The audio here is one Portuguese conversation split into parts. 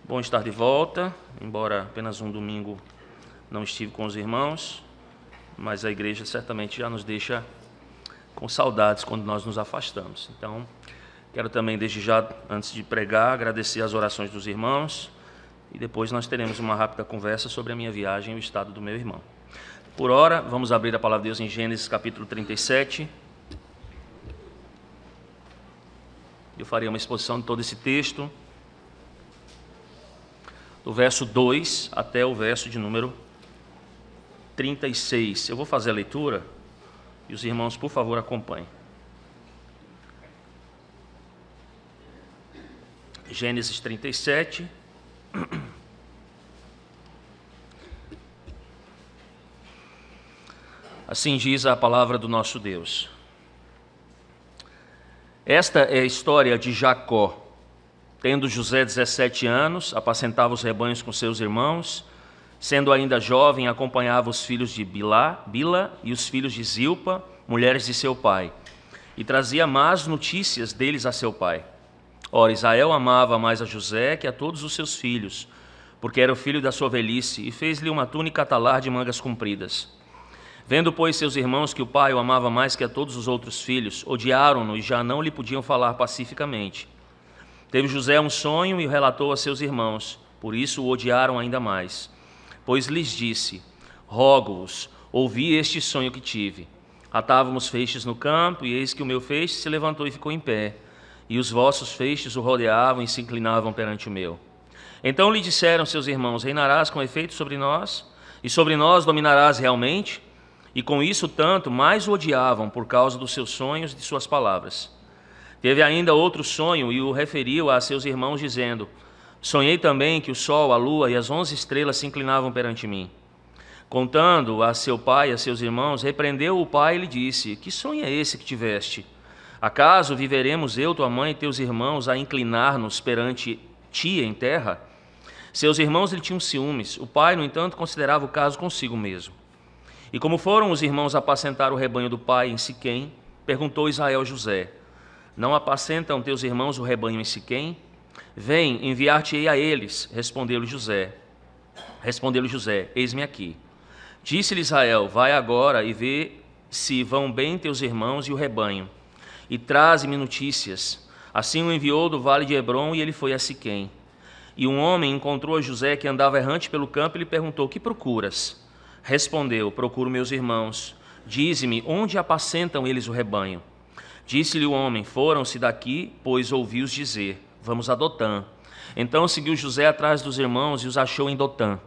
Bom estar de volta, embora apenas um domingo não estive com os irmãos, mas a igreja certamente já nos deixa com saudades quando nós nos afastamos. Então, quero também, desde já, antes de pregar, agradecer as orações dos irmãos e depois nós teremos uma rápida conversa sobre a minha viagem e o estado do meu irmão. Por ora, vamos abrir a palavra de Deus em Gênesis capítulo 37. Eu farei uma exposição de todo esse texto, do verso 2 até o verso de número 36. Eu vou fazer a leitura e os irmãos, por favor, acompanhem. Gênesis 37. Assim diz a palavra do nosso Deus. Esta é a história de Jacó. Tendo José 17 anos, apacentava os rebanhos com seus irmãos. Sendo ainda jovem, acompanhava os filhos de Bila e os filhos de Zilpa, mulheres de seu pai, e trazia más notícias deles a seu pai. Ora, Israel amava mais a José que a todos os seus filhos, porque era o filho da sua velhice, e fez-lhe uma túnica talar de mangas compridas. Vendo, pois, seus irmãos que o pai o amava mais que a todos os outros filhos, odiaram-no e já não lhe podiam falar pacificamente. Teve José um sonho e o relatou a seus irmãos, por isso o odiaram ainda mais. Pois lhes disse: rogo-vos, ouvi este sonho que tive. Atávamos feixes no campo, e eis que o meu feixe se levantou e ficou em pé, e os vossos feixes o rodeavam e se inclinavam perante o meu. Então lhe disseram seus irmãos: reinarás com efeito sobre nós, e sobre nós dominarás realmente? E com isso tanto mais o odiavam por causa dos seus sonhos e de suas palavras. Teve ainda outro sonho e o referiu a seus irmãos, dizendo: sonhei também que o sol, a lua e as 11 estrelas se inclinavam perante mim. Contando a seu pai e a seus irmãos, repreendeu o pai e lhe disse: que sonho é esse que tiveste? Acaso viveremos eu, tua mãe e teus irmãos a inclinar-nos perante ti em terra? Seus irmãos lhe tinham ciúmes. O pai, no entanto, considerava o caso consigo mesmo. E como foram os irmãos apacentar o rebanho do pai em Siquém, perguntou Israel a José: não apacentam teus irmãos o rebanho em Siquém? Vem, enviar-te-ei a eles. Respondeu-lhe José, eis-me aqui. Disse-lhe Israel: vai agora e vê se vão bem teus irmãos e o rebanho, e traze-me notícias. Assim o enviou do vale de Hebrom, e ele foi a Siquém. E um homem encontrou a José, que andava errante pelo campo, e lhe perguntou: que procuras? Respondeu: procuro meus irmãos. Dize-me, onde apacentam eles o rebanho? Disse-lhe o homem: foram-se daqui, pois ouvi-os dizer: vamos a Dotã. Então seguiu José atrás dos irmãos e os achou em Dotã.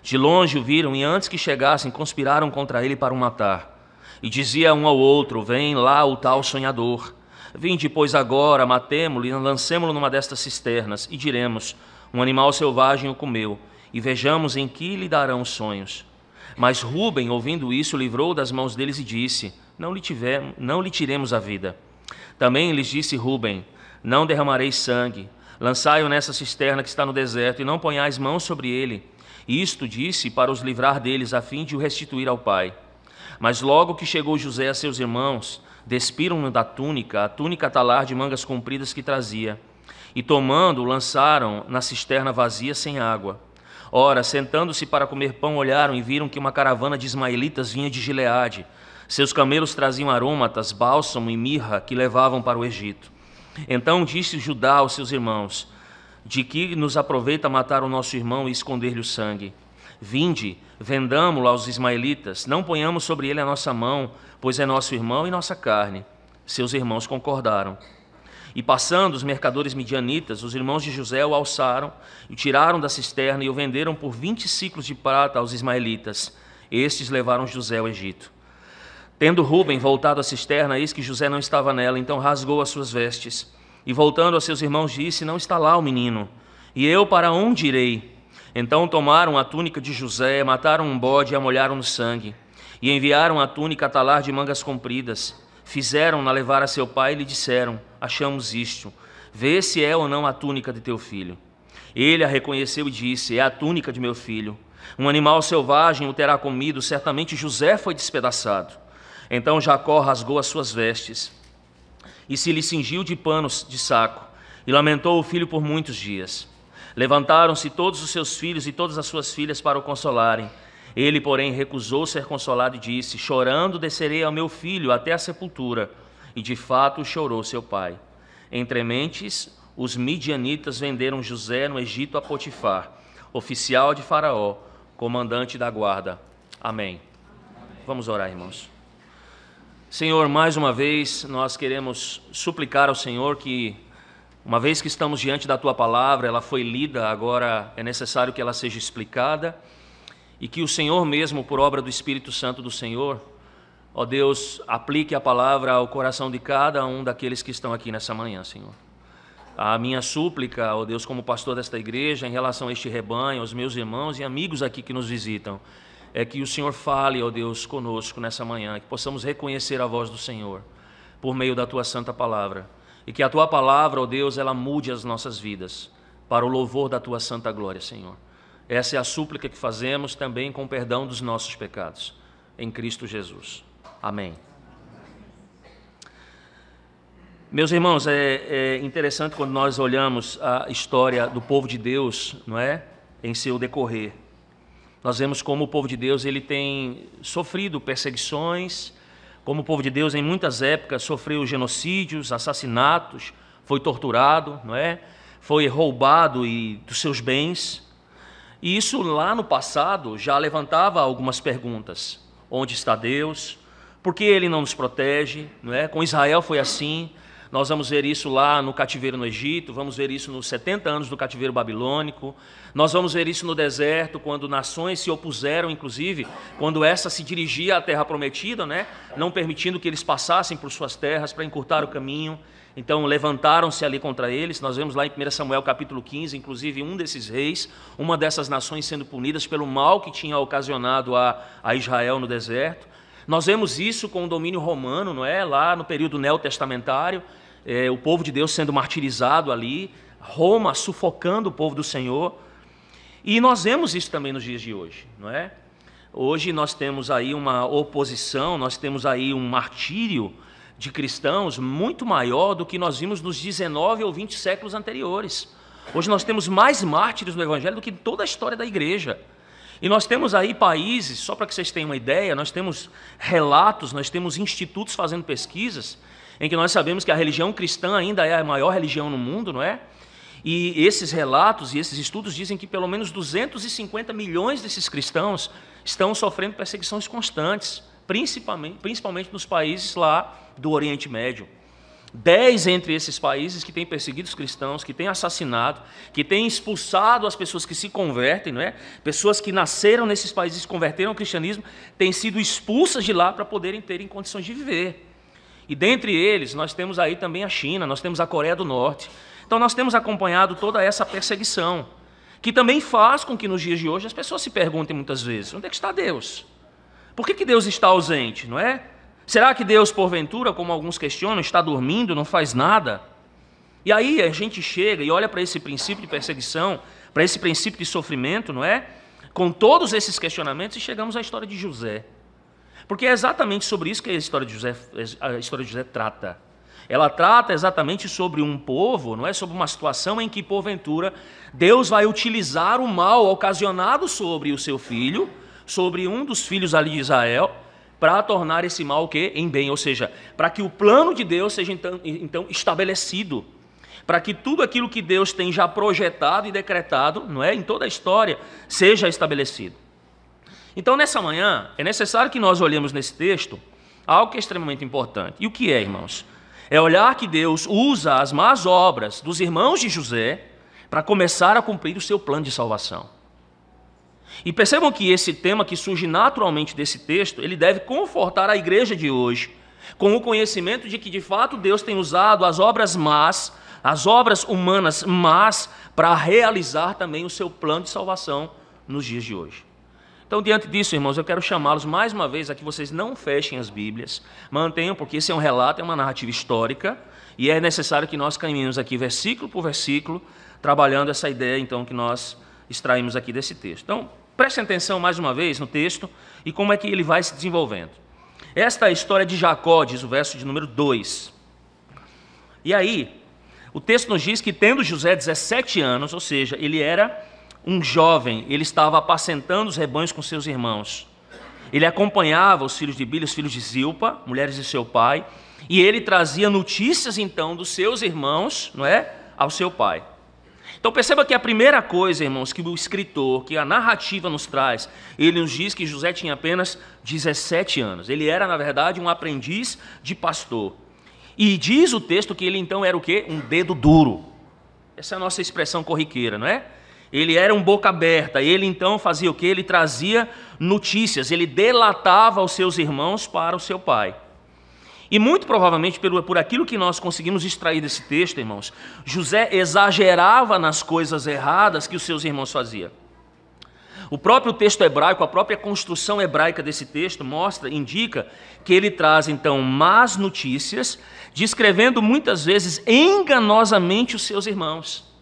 De longe o viram, e antes que chegassem, conspiraram contra ele para o matar. E dizia um ao outro: vem lá o tal sonhador. Vinde, pois, agora, matemo-lo e lancemo-lo numa destas cisternas, e diremos: um animal selvagem o comeu, e vejamos em que lhe darão os sonhos. Mas Ruben, ouvindo isso, livrou das mãos deles e disse: não lhe tiremos a vida. Também lhes disse Ruben: não derramareis sangue, lançai-o nessa cisterna que está no deserto, e não ponhais mãos sobre ele. Isto disse para os livrar deles, a fim de o restituir ao pai. Mas logo que chegou José a seus irmãos, despiram-no da túnica, a túnica talar de mangas compridas que trazia, e tomando, lançaram na cisterna vazia sem água. Ora, sentando-se para comer pão, olharam e viram que uma caravana de ismaelitas vinha de Gileade. Seus camelos traziam aromatas, bálsamo e mirra que levavam para o Egito. Então disse Judá aos seus irmãos: de que nos aproveita matar o nosso irmão e esconder-lhe o sangue? Vinde, vendamo-lo aos ismaelitas, não ponhamos sobre ele a nossa mão, pois é nosso irmão e nossa carne. Seus irmãos concordaram. E passando os mercadores midianitas, os irmãos de José o alçaram, e o tiraram da cisterna e o venderam por 20 siclos de prata aos ismaelitas. Estes levaram José ao Egito. Tendo Ruben voltado à cisterna, eis que José não estava nela, então rasgou as suas vestes. E voltando a seus irmãos disse: não está lá o menino. E eu para onde irei? Então tomaram a túnica de José, mataram um bode e a molharam no sangue. E enviaram a túnica a talar de mangas compridas. Fizeram-na levar a seu pai e lhe disseram: achamos isto, vê se é ou não a túnica de teu filho. Ele a reconheceu e disse: é a túnica de meu filho. Um animal selvagem o terá comido, certamente José foi despedaçado. Então Jacó rasgou as suas vestes e se lhe cingiu de panos de saco, e lamentou o filho por muitos dias. Levantaram-se todos os seus filhos e todas as suas filhas para o consolarem. Ele, porém, recusou ser consolado e disse: chorando descerei ao meu filho até a sepultura. E de fato chorou seu pai. Entre mentes, os midianitas venderam José no Egito a Potifar, oficial de Faraó, comandante da guarda. Amém. Vamos orar, irmãos. Senhor, mais uma vez nós queremos suplicar ao Senhor que, uma vez que estamos diante da Tua palavra, ela foi lida, agora é necessário que ela seja explicada e que o Senhor mesmo, por obra do Espírito Santo do Senhor, ó Deus, aplique a palavra ao coração de cada um daqueles que estão aqui nessa manhã, Senhor. A minha súplica, ó Deus, como pastor desta igreja, em relação a este rebanho, aos meus irmãos e amigos aqui que nos visitam, é que o Senhor fale, ó Deus, conosco nessa manhã, que possamos reconhecer a voz do Senhor por meio da Tua santa palavra, e que a Tua palavra, ó Deus, ela mude as nossas vidas para o louvor da Tua santa glória, Senhor. Essa é a súplica que fazemos também com perdão dos nossos pecados, em Cristo Jesus. Amém. Meus irmãos, é interessante quando nós olhamos a história do povo de Deus, não é? Em seu decorrer. Nós vemos como o povo de Deus ele tem sofrido perseguições, como o povo de Deus em muitas épocas sofreu genocídios, assassinatos, foi torturado, não é? Foi roubado dos seus bens. E isso lá no passado já levantava algumas perguntas. Onde está Deus? Por que Ele não nos protege? Não é? Com Israel foi assim. Nós vamos ver isso lá no cativeiro no Egito, vamos ver isso nos 70 anos do cativeiro babilônico, nós vamos ver isso no deserto, quando nações se opuseram, inclusive, quando essa se dirigia à terra prometida, né? Não permitindo que eles passassem por suas terras para encurtar o caminho. Então levantaram-se ali contra eles. Nós vemos lá em 1 Samuel capítulo 15, inclusive um desses reis, uma dessas nações sendo punidas pelo mal que tinha ocasionado a Israel no deserto. Nós vemos isso com o domínio romano, não é? Lá no período neotestamentário, o povo de Deus sendo martirizado ali, Roma sufocando o povo do Senhor. E nós vemos isso também nos dias de hoje, não é? Hoje nós temos aí uma oposição, nós temos aí um martírio de cristãos muito maior do que nós vimos nos 19 ou 20 séculos anteriores. Hoje nós temos mais mártires no Evangelho do que toda a história da igreja. E nós temos aí países, só para que vocês tenham uma ideia, nós temos relatos, nós temos institutos fazendo pesquisas, em que nós sabemos que a religião cristã ainda é a maior religião no mundo, não é? E esses relatos e esses estudos dizem que pelo menos 250 milhões desses cristãos estão sofrendo perseguições constantes, principalmente nos países lá do Oriente Médio. 10 entre esses países que têm perseguido os cristãos, que têm assassinado, que têm expulsado as pessoas que se convertem, não é? Pessoas que nasceram nesses países e se converteram ao cristianismo, têm sido expulsas de lá para poderem terem condições de viver. E dentre eles, nós temos aí também a China, nós temos a Coreia do Norte. Então nós temos acompanhado toda essa perseguição, que também faz com que nos dias de hoje as pessoas se perguntem muitas vezes: onde é que está Deus? Por que Deus está ausente, não é? Será que Deus, porventura, como alguns questionam, está dormindo, não faz nada? E aí a gente chega e olha para esse princípio de perseguição, para esse princípio de sofrimento, não é? Com todos esses questionamentos, e chegamos à história de José. Porque é exatamente sobre isso que a história de José trata. Ela trata exatamente sobre um povo, não é? Sobre uma situação em que, porventura, Deus vai utilizar o mal ocasionado sobre o seu filho, sobre um dos filhos ali de Israel, para tornar esse mal o quê? Em bem, ou seja, para que o plano de Deus seja então estabelecido, para que tudo aquilo que Deus tem já projetado e decretado, não é? Em toda a história, seja estabelecido. Então, nessa manhã, é necessário que nós olhemos nesse texto algo que é extremamente importante. E o que é, irmãos? É olhar que Deus usa as más obras dos irmãos de José para começar a cumprir o seu plano de salvação. E percebam que esse tema que surge naturalmente desse texto, ele deve confortar a igreja de hoje, com o conhecimento de que, de fato, Deus tem usado as obras más, as obras humanas más, para realizar também o seu plano de salvação nos dias de hoje. Então, diante disso, irmãos, eu quero chamá-los mais uma vez a que vocês não fechem as Bíblias, mantenham, porque esse é um relato, é uma narrativa histórica, e é necessário que nós caminhemos aqui versículo por versículo, trabalhando essa ideia, então, que nós extraímos aqui desse texto. Então, prestem atenção mais uma vez no texto e como é que ele vai se desenvolvendo. Esta é a história de Jacó, diz o verso de número 2. E aí, O texto nos diz que tendo José 17 anos, ou seja, ele era um jovem, ele estava apacentando os rebanhos com seus irmãos. Ele acompanhava os filhos de Bilha, os filhos de Zilpa, mulheres de seu pai, e ele trazia notícias então dos seus irmãos, não é, ao seu pai. Então perceba que a primeira coisa, irmãos, que o escritor, que a narrativa nos traz, ele nos diz que José tinha apenas 17 anos. Ele era, na verdade, um aprendiz de pastor. E diz o texto que ele então era o quê? Um dedo duro. Essa é a nossa expressão corriqueira, não é? Ele era um boca aberta. Ele então fazia o quê? Ele trazia notícias, ele delatava os seus irmãos para o seu pai. E muito provavelmente, por aquilo que nós conseguimos extrair desse texto, irmãos, José exagerava nas coisas erradas que os seus irmãos faziam. O próprio texto hebraico, a própria construção hebraica desse texto indica que ele traz então más notícias, descrevendo muitas vezes enganosamente os seus irmãos.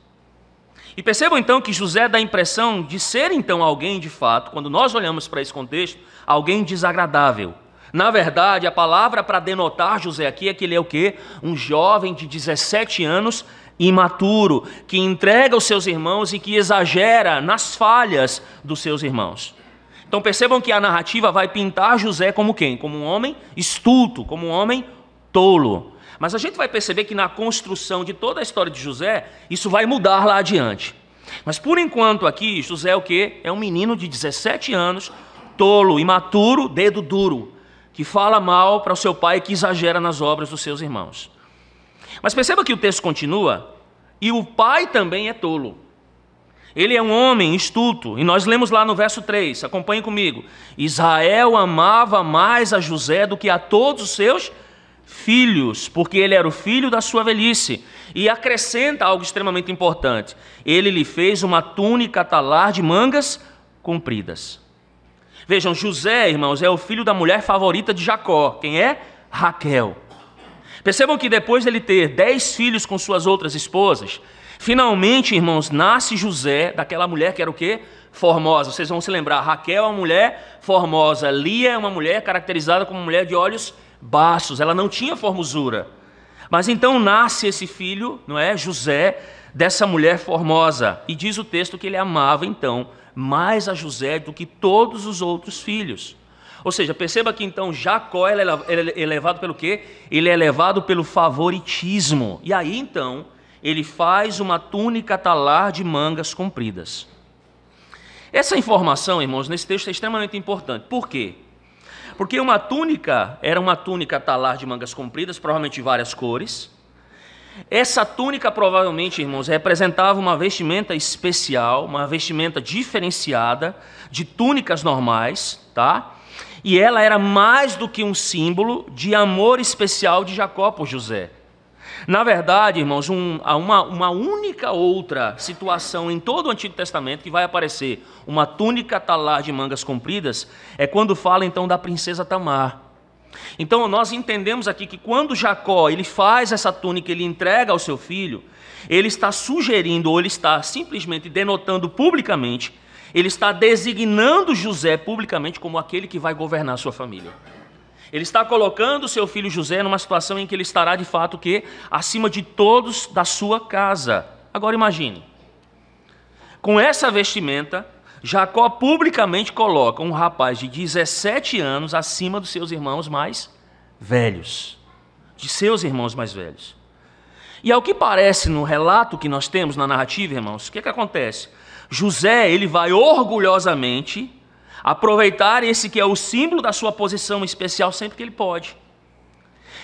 E percebam então que José dá a impressão de ser então alguém de fato, quando nós olhamos para esse contexto, alguém desagradável. Na verdade, a palavra para denotar José aqui é que ele é o quê? Um jovem de 17 anos, imaturo, que entrega os seus irmãos e que exagera nas falhas dos seus irmãos. Então percebam que a narrativa vai pintar José como quem? Como um homem estulto, como um homem tolo. Mas a gente vai perceber que na construção de toda a história de José, isso vai mudar lá adiante. Mas por enquanto aqui, José é o quê? É um menino de 17 anos, tolo, imaturo, dedo duro, que fala mal para o seu pai e que exagera nas obras dos seus irmãos. Mas perceba que o texto continua, e o pai também é tolo. Ele é um homem estulto, e nós lemos lá no verso 3, acompanhem comigo. Israel amava mais a José do que a todos os seus filhos, porque ele era o filho da sua velhice. E acrescenta algo extremamente importante. Ele lhe fez uma túnica talar de mangas compridas. Vejam, José, irmãos, é o filho da mulher favorita de Jacó. Quem é? Raquel. Percebam que depois de ele ter 10 filhos com suas outras esposas, finalmente, irmãos, nasce José, daquela mulher que era o quê? Formosa. Vocês vão se lembrar, Raquel é uma mulher formosa, Lia é uma mulher caracterizada como mulher de olhos baços, ela não tinha formosura. Mas então nasce esse filho, não é? José, dessa mulher formosa. E diz o texto que ele amava então mais a José do que todos os outros filhos. Ou seja, perceba que então Jacó é levado pelo quê? Ele é levado pelo favoritismo. E aí então ele faz uma túnica talar de mangas compridas. Essa informação, irmãos, nesse texto é extremamente importante. Por quê? Porque uma túnica era uma túnica talar de mangas compridas, provavelmente de várias cores. Essa túnica provavelmente, irmãos, representava uma vestimenta especial, uma vestimenta diferenciada de túnicas normais, tá? E ela era mais do que um símbolo de amor especial de Jacó por José. Na verdade, irmãos, há uma única outra situação em todo o Antigo Testamento que vai aparecer uma túnica talar de mangas compridas, é quando fala então da princesa Tamar. Então nós entendemos aqui que quando Jacó ele faz essa túnica, ele entrega ao seu filho, ele está sugerindo, ou ele está simplesmente denotando publicamente, ele está designando José publicamente como aquele que vai governar a sua família. Ele está colocando o seu filho José numa situação em que ele estará de fato que acima de todos da sua casa. Agora imagine, com essa vestimenta, Jacó publicamente coloca um rapaz de 17 anos acima dos seus irmãos mais velhos. De seus irmãos mais velhos. E ao que parece no relato que nós temos na narrativa, irmãos, o que acontece? José, ele vai orgulhosamente aproveitar esse que é o símbolo da sua posição especial sempre que ele pode.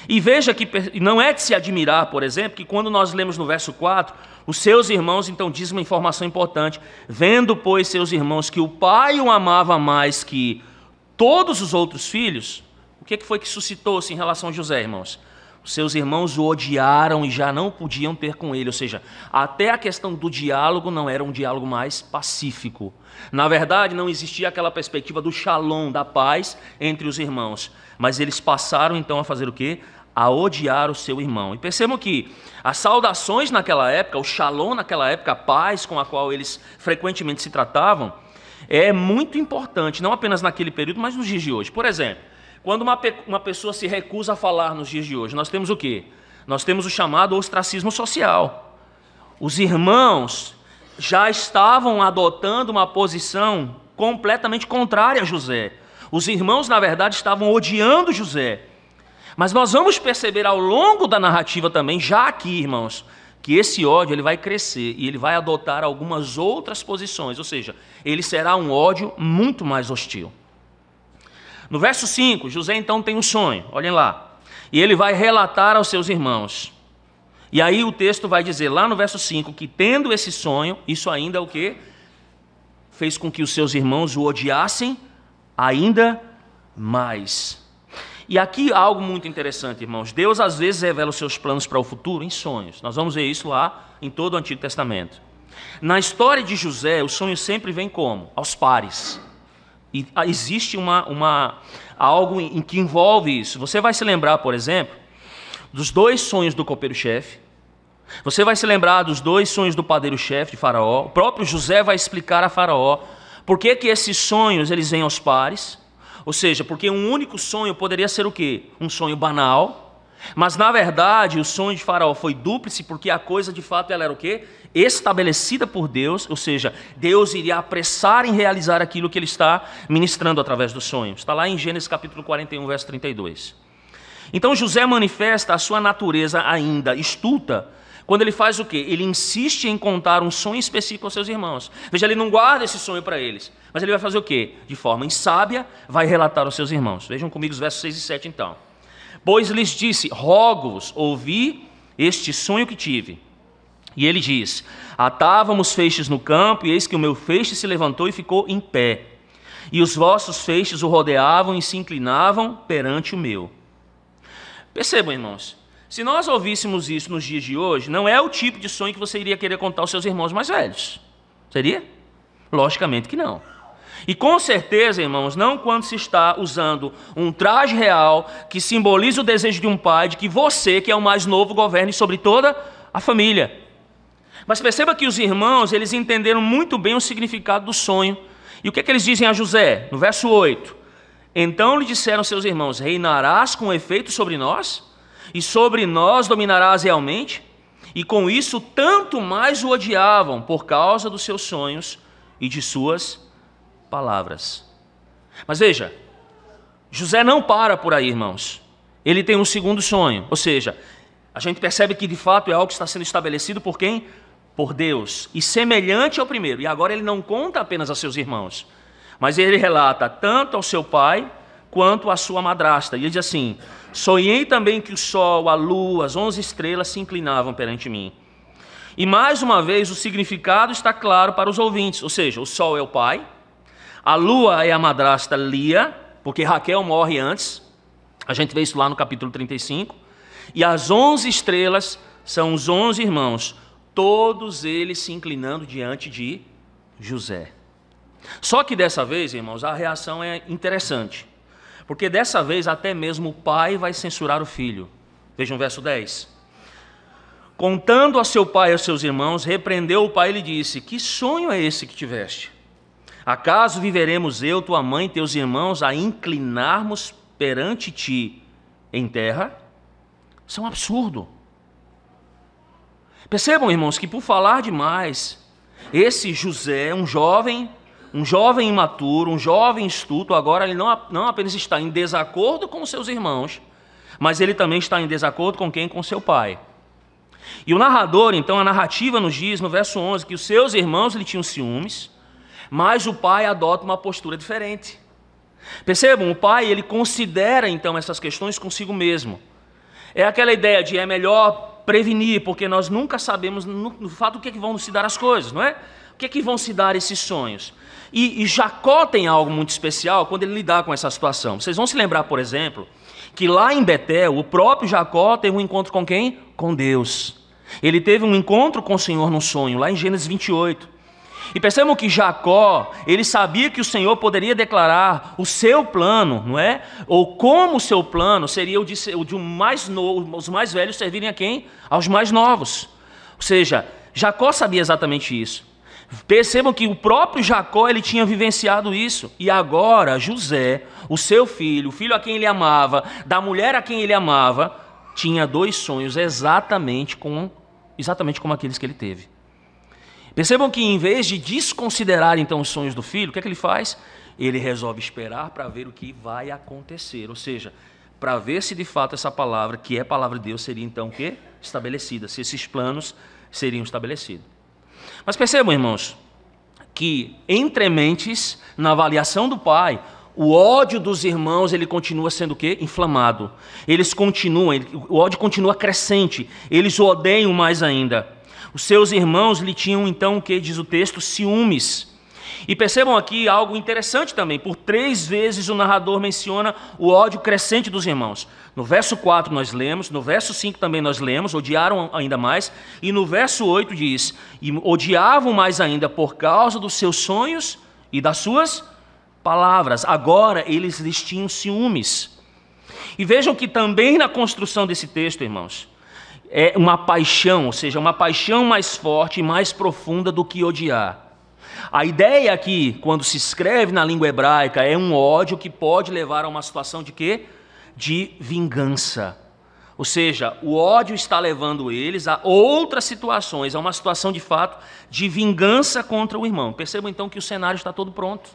E veja que não é de se admirar, por exemplo, que quando nós lemos no verso 4, os seus irmãos, então, diz uma informação importante. Vendo, pois, seus irmãos que o pai o amava mais que todos os outros filhos, o que foi que suscitou-se em relação a José, irmãos? Os seus irmãos o odiaram e já não podiam ter com ele. Ou seja, até a questão do diálogo não era um diálogo mais pacífico. Na verdade, não existia aquela perspectiva do shalom, da paz entre os irmãos. Mas eles passaram então a fazer o quê? A odiar o seu irmão. E percebam que as saudações naquela época, o shalom naquela época, a paz com a qual eles frequentemente se tratavam, é muito importante, não apenas naquele período, mas nos dias de hoje. Por exemplo, quando uma pessoa se recusa a falar nos dias de hoje, nós temos o quê? nós temos o chamado ostracismo social. Os irmãos já estavam adotando uma posição completamente contrária a José. Os irmãos, na verdade, estavam odiando José. Mas nós vamos perceber ao longo da narrativa também, já aqui, irmãos, que esse ódio ele vai crescer e ele vai adotar algumas outras posições, ou seja, ele será um ódio muito mais hostil. No verso 5, José então tem um sonho, olhem lá, e ele vai relatar aos seus irmãos. E aí o texto vai dizer lá no verso 5 que tendo esse sonho, isso ainda é o quê? Fez com que os seus irmãos o odiassem ainda mais. E aqui algo muito interessante, irmãos. Deus às vezes revela os seus planos para o futuro em sonhos. Nós vamos ver isso lá em todo o Antigo Testamento. Na história de José, o sonho sempre vem como? Aos pares. E existe algo em que envolve isso. Você vai se lembrar, por exemplo, dos 2 sonhos do copeiro-chefe. Você vai se lembrar dos 2 sonhos do padeiro-chefe de Faraó. O próprio José vai explicar a Faraó por que esses sonhos eles vêm aos pares. Ou seja, porque um único sonho poderia ser o quê? Um sonho banal. Mas, na verdade, o sonho de Faraó foi dúplice porque a coisa, de fato, ela era o quê? Estabelecida por Deus, ou seja, Deus iria apressar em realizar aquilo que ele está ministrando através dos sonhos. Está lá em Gênesis capítulo 41, verso 32. Então, José manifesta a sua natureza ainda estulta, quando ele faz o quê? Ele insiste em contar um sonho específico aos seus irmãos. Veja, ele não guarda esse sonho para eles, mas ele vai fazer o quê? De forma insábia, vai relatar aos seus irmãos. Vejam comigo os versos 6 e 7 então. Pois lhes disse, rogo-vos, ouvi este sonho que tive. E ele diz, atávamos feixes no campo, e eis que o meu feixe se levantou e ficou em pé. E os vossos feixes o rodeavam e se inclinavam perante o meu. Percebam, irmãos, se nós ouvíssemos isso nos dias de hoje, não é o tipo de sonho que você iria querer contar aos seus irmãos mais velhos. Seria? Logicamente que não. E com certeza, irmãos, não quando se está usando um traje real que simboliza o desejo de um pai de que você, que é o mais novo, governe sobre toda a família. Mas perceba que os irmãos, eles entenderam muito bem o significado do sonho. E o que é que eles dizem a José? No verso 8. Então lhe disseram seus irmãos, reinarás com efeito sobre nós? E sobre nós dominarás realmente? E com isso tanto mais o odiavam por causa dos seus sonhos e de suas palavras. Mas veja, José não para por aí, irmãos. Ele tem um segundo sonho, ou seja, a gente percebe que de fato é algo que está sendo estabelecido por quem? Por Deus, e semelhante ao primeiro. E agora ele não conta apenas a seus irmãos, mas ele relata tanto ao seu pai quanto à sua madrasta. E ele diz assim, sonhei também que o sol, a lua, as 11 estrelas se inclinavam perante mim. E mais uma vez o significado está claro para os ouvintes, ou seja, o sol é o pai, a lua é a madrasta Lia, porque Raquel morre antes, a gente vê isso lá no capítulo 35, e as 11 estrelas são os 11 irmãos, todos eles se inclinando diante de José. Só que dessa vez, irmãos, a reação é interessante, porque dessa vez até mesmo o pai vai censurar o filho. Vejam o verso 10. Contando a seu pai e aos seus irmãos, repreendeu o pai e lhe disse, que sonho é esse que tiveste? Acaso viveremos eu, tua mãe e teus irmãos a inclinarmos perante ti em terra? Isso é um absurdo. Percebam, irmãos, que por falar demais, esse José, um jovem imaturo, um jovem estulto, agora ele não apenas está em desacordo com seus irmãos, mas ele também está em desacordo com quem? Com seu pai. E o narrador, então, a narrativa nos diz, no verso 11, que os seus irmãos lhe tinham ciúmes, mas o pai adota uma postura diferente. Percebam, o pai, ele considera, então, essas questões consigo mesmo. É aquela ideia de é melhor prevenir, porque nós nunca sabemos, no fato, o que é que vão se dar as coisas, não é? O que é que vão se dar esses sonhos? E Jacó tem algo muito especial quando ele lidar com essa situação. Vocês vão se lembrar, por exemplo, que lá em Betel, o próprio Jacó teve um encontro com quem? Com Deus. Ele teve um encontro com o Senhor no sonho, lá em Gênesis 28. E percebam que Jacó, ele sabia que o Senhor poderia declarar o seu plano, não é? Ou como o seu plano seria o de um mais novo, os mais velhos servirem a quem? Aos mais novos. Ou seja, Jacó sabia exatamente isso. Percebam que o próprio Jacó, ele tinha vivenciado isso. E agora José, o seu filho, o filho a quem ele amava, da mulher a quem ele amava, tinha 2 sonhos exatamente como aqueles que ele teve. Percebam que em vez de desconsiderar então os sonhos do filho, o que é que ele faz? Ele resolve esperar para ver o que vai acontecer, ou seja, para ver se de fato essa palavra, que é a palavra de Deus, seria então o quê? Estabelecida, se esses planos seriam estabelecidos. Mas percebam, irmãos, que entre mentes, na avaliação do pai, o ódio dos irmãos, ele continua sendo o quê? Inflamado. O ódio continua crescente, eles o odeiam mais ainda. Os seus irmãos lhe tinham então, o que diz o texto? Ciúmes. E percebam aqui algo interessante também, por 3 vezes o narrador menciona o ódio crescente dos irmãos. No verso 4 nós lemos, no verso 5 também nós lemos, odiaram ainda mais, e no verso 8 diz, e odiavam mais ainda por causa dos seus sonhos e das suas palavras. Agora eles lhes tinham ciúmes. E vejam que também na construção desse texto, irmãos, é uma paixão, ou seja, uma paixão mais forte e mais profunda do que odiar. A ideia aqui, quando se escreve na língua hebraica, é um ódio que pode levar a uma situação de quê? De vingança. Ou seja, o ódio está levando eles a outras situações, a uma situação de fato de vingança contra o irmão. Percebam então que o cenário está todo pronto.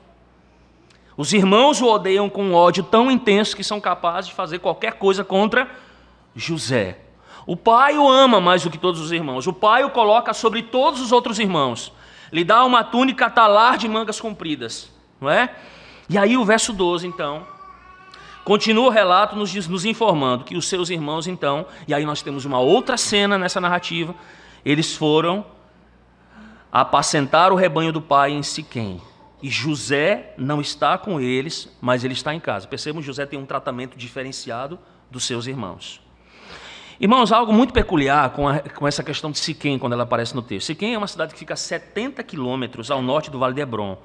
Os irmãos o odeiam com um ódio tão intenso que são capazes de fazer qualquer coisa contra José. O pai o ama mais do que todos os irmãos. O pai o coloca sobre todos os outros irmãos. Lhe dá uma túnica talar de mangas compridas, não é? E aí o verso 12, então, continua o relato nos informando que os seus irmãos, então, e aí nós temos uma outra cena nessa narrativa, eles foram apacentar o rebanho do pai em Siquém. E José não está com eles, mas ele está em casa. Percebam, José tem um tratamento diferenciado dos seus irmãos. Irmãos, há algo muito peculiar com essa questão de Siquém, quando ela aparece no texto. Siquém é uma cidade que fica a 70 quilômetros ao norte do Vale de Hebrom,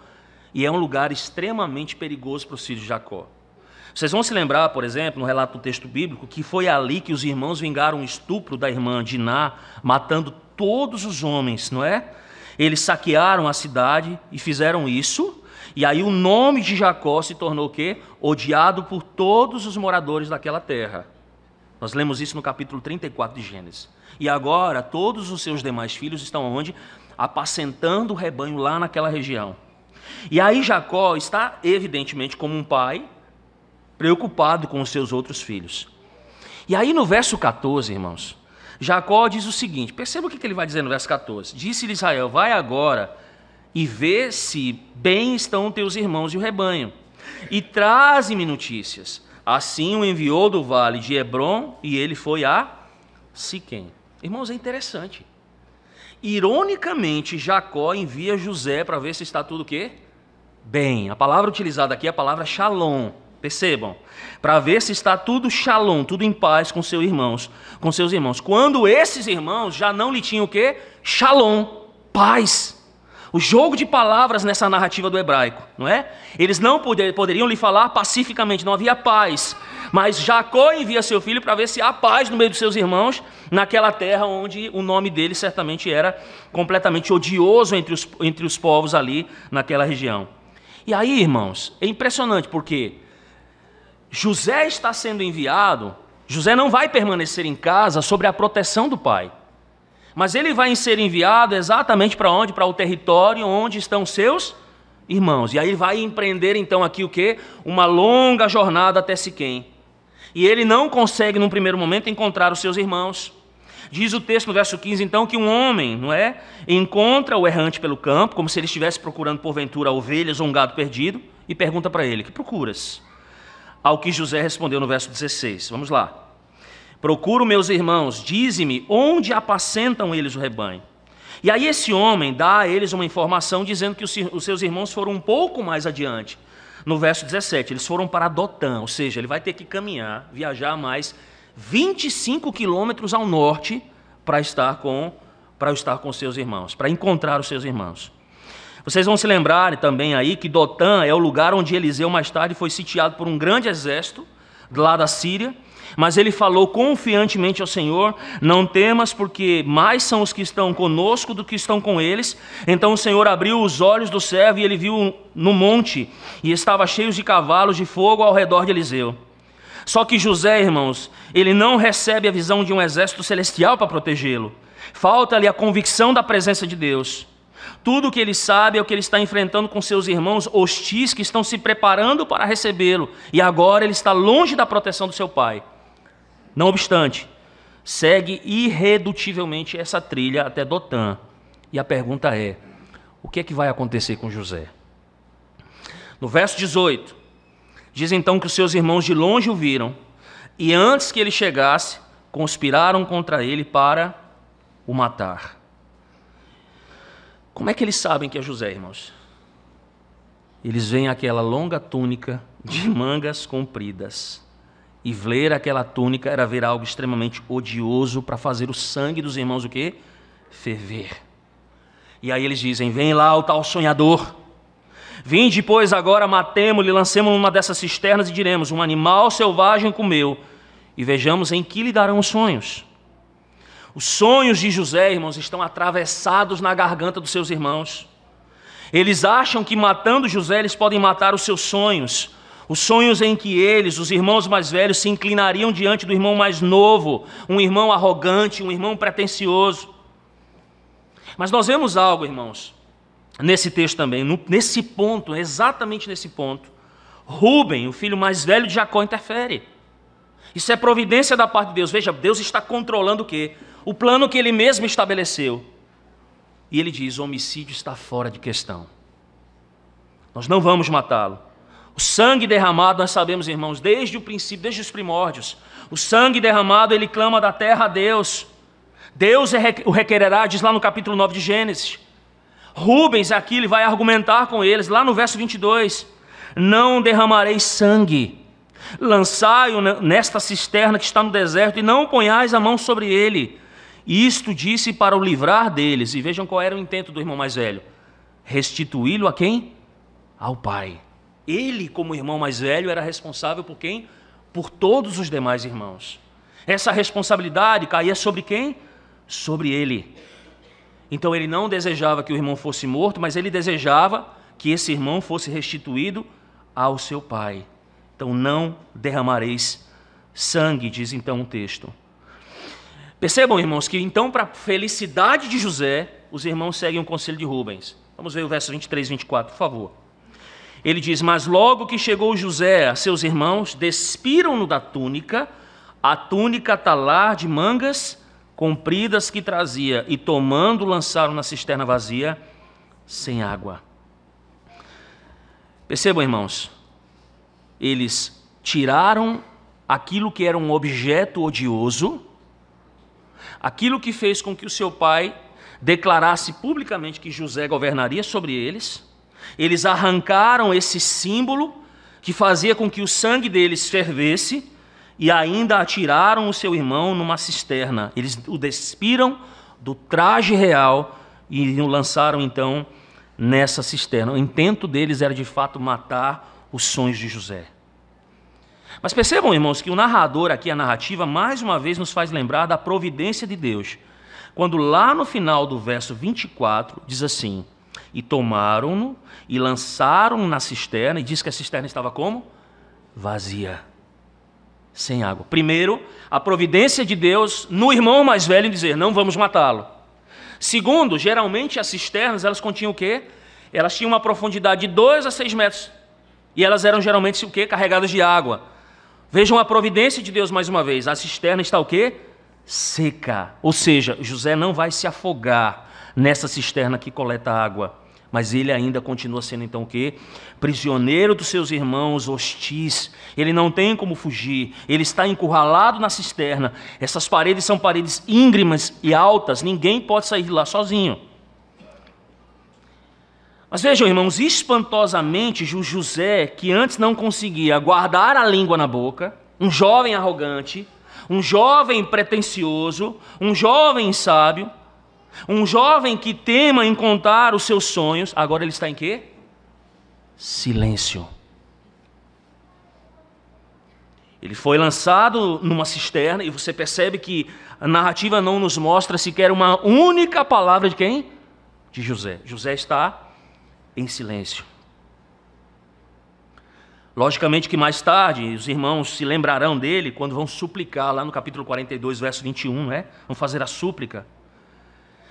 e é um lugar extremamente perigoso para os filhos de Jacó. Vocês vão se lembrar, por exemplo, no relato do texto bíblico, que foi ali que os irmãos vingaram o estupro da irmã Diná, matando todos os homens, não é? Eles saquearam a cidade e fizeram isso, e aí o nome de Jacó se tornou o quê? Odiado por todos os moradores daquela terra. Nós lemos isso no capítulo 34 de Gênesis. E agora todos os seus demais filhos estão onde? Apacentando o rebanho lá naquela região. E aí Jacó está evidentemente como um pai preocupado com os seus outros filhos. E aí no verso 14, irmãos, Jacó diz o seguinte, perceba o que ele vai dizer no verso 14. Disse-lhe Israel, vai agora e vê se bem estão teus irmãos e o rebanho, e traze-me notícias. Assim o enviou do vale de Hebrom e ele foi a Siquém. Irmãos, é interessante. Ironicamente, Jacó envia José para ver se está tudo o quê? Bem. A palavra utilizada aqui é a palavra shalom. Percebam? Para ver se está tudo shalom, tudo em paz com seus irmãos. Quando esses irmãos já não lhe tinham o quê? Shalom, paz. O jogo de palavras nessa narrativa do hebraico, não é? Eles não poderiam lhe falar pacificamente, não havia paz. Mas Jacó envia seu filho para ver se há paz no meio dos seus irmãos, naquela terra onde o nome dele certamente era completamente odioso entre os povos ali naquela região. E aí, irmãos, é impressionante porque José está sendo enviado, José não vai permanecer em casa sob a proteção do pai. Mas ele vai ser enviado exatamente para onde? Para o território onde estão seus irmãos. E aí ele vai empreender então aqui o quê? Uma longa jornada até Siquém. E ele não consegue num primeiro momento encontrar os seus irmãos. Diz o texto no verso 15 então que um homem, não é? Encontra o errante pelo campo, como se ele estivesse procurando porventura ovelhas ou um gado perdido, e pergunta para ele, que procuras? Ao que José respondeu no verso 16. Vamos lá. Procuro meus irmãos, dize-me onde apacentam eles o rebanho. E aí esse homem dá a eles uma informação dizendo que os seus irmãos foram um pouco mais adiante. No verso 17, eles foram para Dotã, ou seja, ele vai ter que caminhar, viajar mais 25 quilômetros ao norte para estar com seus irmãos, para encontrar os seus irmãos. Vocês vão se lembrar também aí que Dotã é o lugar onde Eliseu mais tarde foi sitiado por um grande exército lá da Síria. Mas ele falou confiantemente ao Senhor, não temas, porque mais são os que estão conosco do que estão com eles. Então o Senhor abriu os olhos do servo e ele viu no monte, e estava cheio de cavalos de fogo ao redor de Eliseu. Só que José, irmãos, ele não recebe a visão de um exército celestial para protegê-lo. Falta-lhe a convicção da presença de Deus. Tudo o que ele sabe é o que ele está enfrentando com seus irmãos hostis que estão se preparando para recebê-lo. E agora ele está longe da proteção do seu pai. Não obstante, segue irredutivelmente essa trilha até Dotã. E a pergunta é, o que é que vai acontecer com José? No verso 18, diz então que os seus irmãos de longe o viram, e antes que ele chegasse, conspiraram contra ele para o matar. Como é que eles sabem que é José, irmãos? Eles veem aquela longa túnica de mangas compridas. E ver aquela túnica era ver algo extremamente odioso para fazer o sangue dos irmãos o quê? Ferver. E aí eles dizem, vem lá o tal sonhador. Vinde, pois, agora matemo-lo e lancemo-lo numa dessas cisternas e diremos, um animal selvagem comeu. E vejamos em que lhe darão os sonhos. Os sonhos de José, irmãos, estão atravessados na garganta dos seus irmãos. Eles acham que matando José, eles podem matar os seus sonhos. Os sonhos em que eles, os irmãos mais velhos, se inclinariam diante do irmão mais novo, um irmão arrogante, um irmão pretensioso. Mas nós vemos algo, irmãos, nesse texto também, nesse ponto, exatamente nesse ponto. Rúben, o filho mais velho de Jacó, interfere. Isso é providência da parte de Deus. Veja, Deus está controlando o quê? O plano que ele mesmo estabeleceu. E ele diz, o homicídio está fora de questão. Nós não vamos matá-lo. O sangue derramado, nós sabemos, irmãos, desde o princípio, desde os primórdios. O sangue derramado, ele clama da terra a Deus. Deus o requererá, diz lá no capítulo 9 de Gênesis. Rubens aqui, ele vai argumentar com eles, lá no verso 22. Não derramareis sangue. Lançai-o nesta cisterna que está no deserto e não ponhais a mão sobre ele. Isto disse para o livrar deles. E vejam qual era o intento do irmão mais velho. Restituí-lo a quem? Ao pai. Ele, como irmão mais velho, era responsável por quem? Por todos os demais irmãos. Essa responsabilidade caía sobre quem? Sobre ele. Então ele não desejava que o irmão fosse morto, mas ele desejava que esse irmão fosse restituído ao seu pai. Então não derramareis sangue, diz então o texto. Percebam, irmãos, que então para a felicidade de José, os irmãos seguem o conselho de Rubens. Vamos ver o verso 23 e 24, por favor. Ele diz, mas logo que chegou José a seus irmãos, despiram-no da túnica, a túnica talar de mangas compridas que trazia, e tomando lançaram na cisterna vazia, sem água. Percebam, irmãos, eles tiraram aquilo que era um objeto odioso, aquilo que fez com que o seu pai declarasse publicamente que José governaria sobre eles. Eles arrancaram esse símbolo que fazia com que o sangue deles fervesse e ainda atiraram o seu irmão numa cisterna. Eles o despiram do traje real e o lançaram então nessa cisterna. O intento deles era de fato matar os sonhos de José. Mas percebam, irmãos, que o narrador aqui, a narrativa, mais uma vez nos faz lembrar da providência de Deus. Quando lá no final do verso 24 diz assim, e tomaram-no e lançaram na cisterna, e diz que a cisterna estava como? Vazia, sem água. Primeiro, a providência de Deus no irmão mais velho em dizer, não vamos matá-lo. Segundo, geralmente as cisternas, elas continham o quê? Elas tinham uma profundidade de 2 a 6 metros. E elas eram geralmente o quê? Carregadas de água. Vejam a providência de Deus mais uma vez. A cisterna está o quê? Seca. Ou seja, José não vai se afogar nessa cisterna que coleta água. Mas ele ainda continua sendo então o quê? Prisioneiro dos seus irmãos hostis. Ele não tem como fugir. Ele está encurralado na cisterna. Essas paredes são paredes íngremas e altas. Ninguém pode sair de lá sozinho. Mas vejam, irmãos, espantosamente José, que antes não conseguia guardar a língua na boca, um jovem arrogante, um jovem pretensioso, um jovem sábio, um jovem que tema em contar os seus sonhos, agora ele está em quê? Silêncio. Ele foi lançado numa cisterna e você percebe que a narrativa não nos mostra sequer uma única palavra de quem? De José. José está em silêncio. Logicamente que mais tarde os irmãos se lembrarão dele quando vão suplicar, lá no capítulo 42, verso 21, né? Vão fazer a súplica.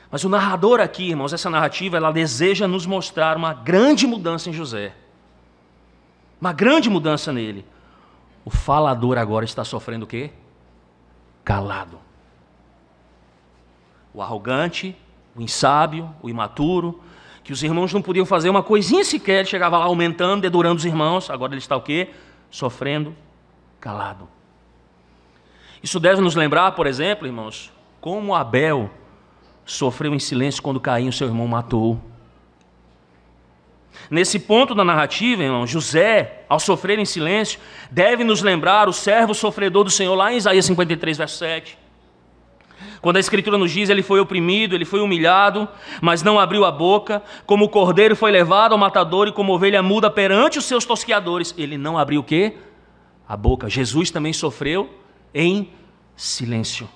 Mas o narrador aqui, irmãos, essa narrativa, ela deseja nos mostrar uma grande mudança em José. Uma grande mudança nele. O falador agora está sofrendo o quê? Calado. O arrogante, o insábio, o imaturo, que os irmãos não podiam fazer uma coisinha sequer, ele chegava lá aumentando, dedurando os irmãos, agora ele está o quê? Sofrendo, calado. Isso deve nos lembrar, por exemplo, irmãos, como Abel sofreu em silêncio quando Caim, o seu irmão, matou. Nesse ponto da narrativa, irmão, José, ao sofrer em silêncio, deve nos lembrar o servo sofredor do Senhor, lá em Isaías 53, verso 7. Quando a Escritura nos diz, ele foi oprimido, ele foi humilhado, mas não abriu a boca, como o cordeiro foi levado ao matador e como ovelha muda perante os seus tosqueadores. Ele não abriu o quê? A boca. Jesus também sofreu em silêncio.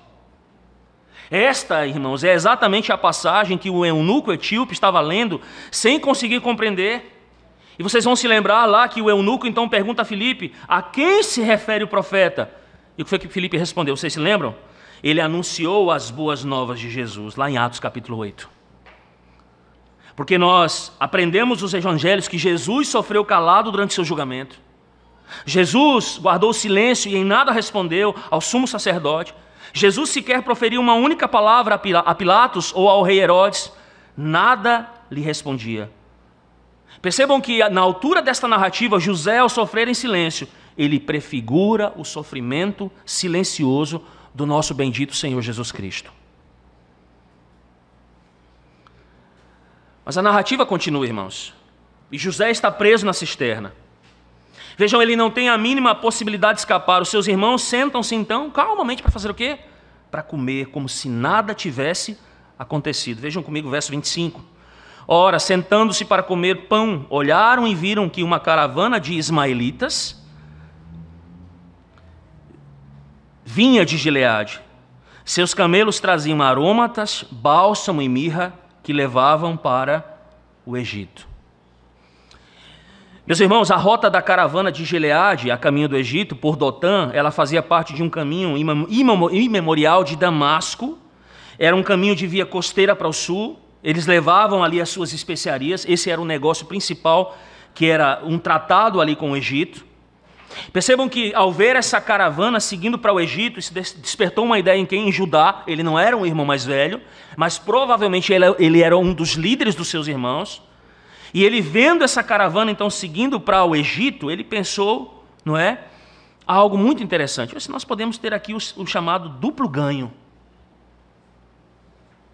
Esta, irmãos, é exatamente a passagem que o eunuco etíope estava lendo, sem conseguir compreender. E vocês vão se lembrar lá que o eunuco então pergunta a Filipe, a quem se refere o profeta? E o que foi que Filipe respondeu? Vocês se lembram? Ele anunciou as boas novas de Jesus, lá em Atos capítulo 8. Porque nós aprendemos nos evangelhos que Jesus sofreu calado durante seu julgamento. Jesus guardou silêncio e em nada respondeu ao sumo sacerdote. Jesus sequer proferiu uma única palavra a Pilatos ou ao rei Herodes. Nada lhe respondia. Percebam que na altura desta narrativa, José, ao sofrer em silêncio, ele prefigura o sofrimento silencioso do nosso bendito Senhor Jesus Cristo. Mas a narrativa continua, irmãos. E José está preso na cisterna. Vejam, ele não tem a mínima possibilidade de escapar. Os seus irmãos sentam-se então calmamente para fazer o quê? Para comer, como se nada tivesse acontecido. Vejam comigo o verso 25. Ora, sentando-se para comer pão, olharam e viram que uma caravana de ismaelitas vinha de Gileade. Seus camelos traziam aromatas, bálsamo e mirra que levavam para o Egito. Meus irmãos, a rota da caravana de Gileade, a caminho do Egito, por Dotã, ela fazia parte de um caminho imemorial de Damasco. Era um caminho de via costeira para o sul. Eles levavam ali as suas especiarias. Esse era o negócio principal, que era um tratado ali com o Egito. Percebam que ao ver essa caravana seguindo para o Egito, isso despertou uma ideia em quem? Em Judá. Ele não era um irmão mais velho, mas provavelmente ele era um dos líderes dos seus irmãos. E ele vendo essa caravana então seguindo para o Egito, ele pensou, não é? Algo muito interessante. Nós podemos ter aqui o chamado duplo ganho.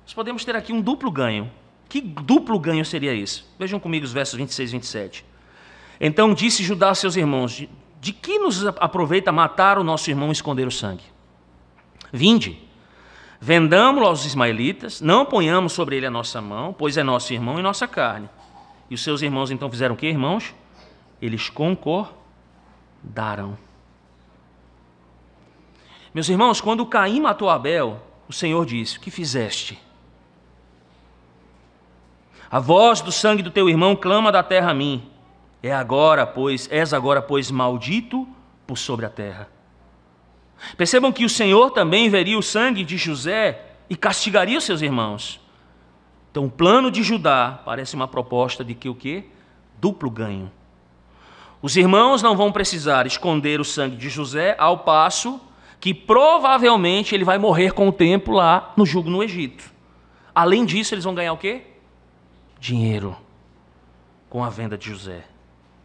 Nós podemos ter aqui um duplo ganho. Que duplo ganho seria isso? Vejam comigo os versos 26 e 27. Então disse Judá a seus irmãos, de que nos aproveita matar o nosso irmão e esconder o sangue? Vinde, vendamo-lo aos ismaelitas, não ponhamos sobre ele a nossa mão, pois é nosso irmão e nossa carne. E os seus irmãos então fizeram o quê, irmãos? Eles concordaram. Meus irmãos, quando Caim matou Abel, o Senhor disse, o que fizeste? A voz do sangue do teu irmão clama da terra a mim. És agora, pois, maldito por sobre a terra. Percebam que o Senhor também veria o sangue de José e castigaria os seus irmãos. Então, o plano de Judá parece uma proposta de que o quê? Duplo ganho. Os irmãos não vão precisar esconder o sangue de José, ao passo que provavelmente ele vai morrer com o tempo lá no jugo no Egito. Além disso, eles vão ganhar o quê? Dinheiro com a venda de José.